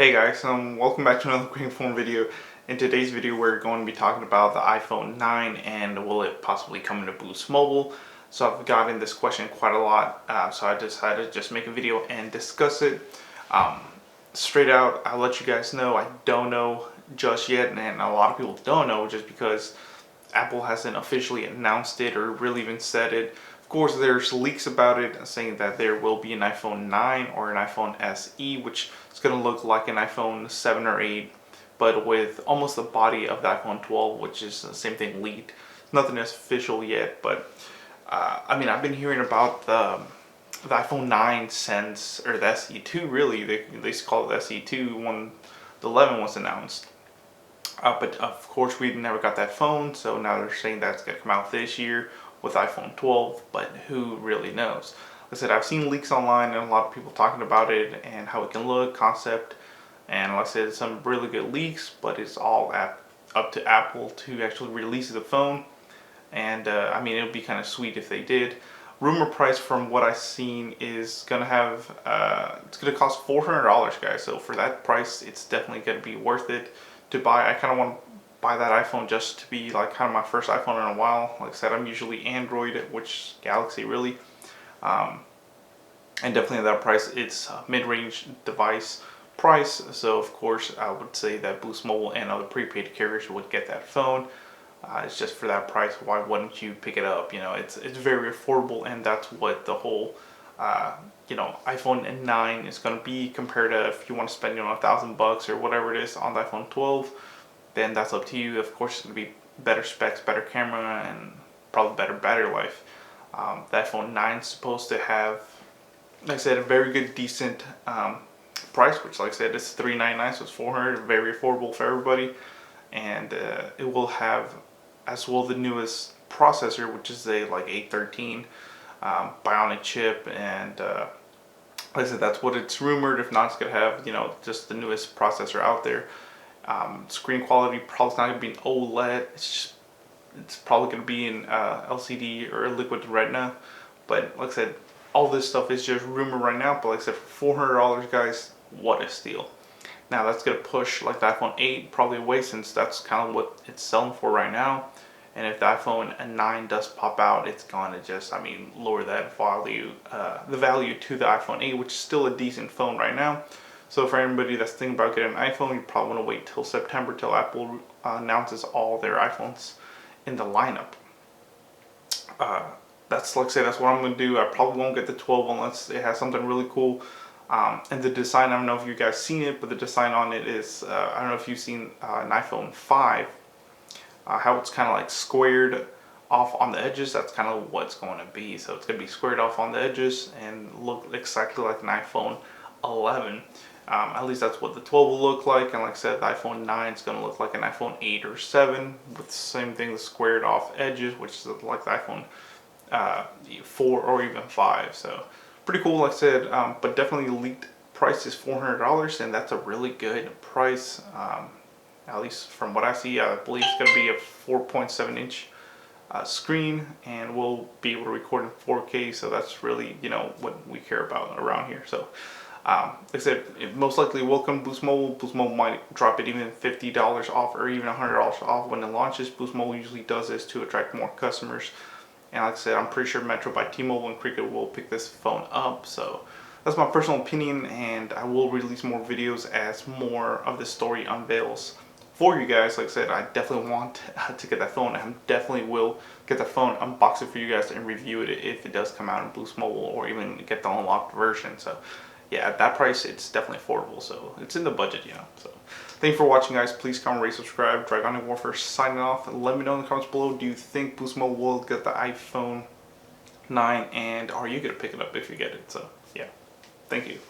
Hey guys, welcome back to another quick phone video. In today's video, we're going to be talking about the iPhone 9 and will it possibly come into Boost Mobile. So I've gotten this question quite a lot, so I decided to just make a video and discuss it. Straight out, I'll let you guys know I don't know just yet, and a lot of people don't know just because Apple hasn't officially announced it or really even said it. Of course, there's leaks about it saying that there will be an iPhone 9 or an iPhone SE, which is going to look like an iPhone 7 or 8, but with almost the body of the iPhone 12, which is the same thing leaked. Nothing is official yet, but I mean, I've been hearing about the iPhone 9 since, or the SE2 really. They used to call it the SE2 when the 11 was announced. But of course we never got that phone, so now they're saying that's going to come out this year with iPhone 12, but who really knows? Like I said, I've seen leaks online and a lot of people talking about it and how it can look, concept, and like I said, some really good leaks, but it's all up to Apple to actually release the phone. And I mean, it would be kind of sweet if they did. Rumor price from what I've seen is gonna have it's gonna cost $400, guys. So for that price, it's definitely gonna be worth it to buy. I kind of want to buy that iPhone just to be like kind of my first iPhone in a while. Like I said, I'm usually Android, which Galaxy really, and definitely at that price, it's a mid-range device price. So of course, I would say that Boost Mobile and other prepaid carriers would get that phone. It's just for that price. Why wouldn't you pick it up? You know, it's very affordable, and that's what the whole iPhone 9 is going to be compared to if you want to spend $1,000 or whatever it is on the iPhone 12. Then that's up to you. Of course, it's going to be better specs, better camera, and probably better battery life. The iPhone 9 is supposed to have, like I said, a very good, decent price, which, like I said, is $399, so it's $400, very affordable for everybody. And it will have as well the newest processor, which is a like A13 Bionic chip, and like I said, that's what it's rumored. If not, it's gonna have just the newest processor out there. Screen quality probably not gonna be an OLED. It's probably gonna be an LCD or a liquid retina. But like I said, all this stuff is just rumor right now. But like I said, for $400, guys, what a steal! Now that's gonna push like the iPhone 8 probably away, since that's kind of what it's selling for right now. And if the iPhone 9 does pop out, it's gonna just, I mean, lower that value, the value to the iPhone 8, which is still a decent phone right now. So for anybody that's thinking about getting an iPhone, you probably want to wait till September till Apple announces all their iPhones in the lineup. That's, like I said, that's what I'm gonna do. I probably won't get the 12 unless it has something really cool. And the design, I don't know if you guys seen it, but the design on it is, I don't know if you've seen an iPhone 5, how it's kind of like squared off on the edges. That's kind of what it's going to be. So it's going to be squared off on the edges and look exactly like an iPhone 11. At least that's what the 12 will look like. And like I said, the iPhone 9 is going to look like an iPhone 8 or 7 with the same thing, the squared off edges, which is like the iPhone 4 or even 5. So pretty cool, like I said, but definitely the leaked price is $400, and that's a really good price. At least from what I see, I believe it's going to be a 4.7-inch screen, and we'll be able to record in 4K, so that's really, what we care about around here. So, like I said, it most likely will come to Boost Mobile. Boost Mobile might drop it even $50 off or even $100 off when it launches. Boost Mobile usually does this to attract more customers. And like I said, I'm pretty sure Metro by T-Mobile and Cricket will pick this phone up. So that's my personal opinion, and I will release more videos as more of the story unveils for you guys. Like I said, I definitely want to get that phone. I definitely will get the phone, unbox it for you guys, and review it if it does come out in Boost Mobile, or even get the unlocked version. So yeah, at that price, it's definitely affordable. So it's in the budget, So thank you for watching, guys. Please comment, rate, subscribe. Dragonic Warfare signing off. Let me know in the comments below, do you think Boost Mobile will get the iPhone 9, and are you going to pick it up if you get it? So yeah, thank you.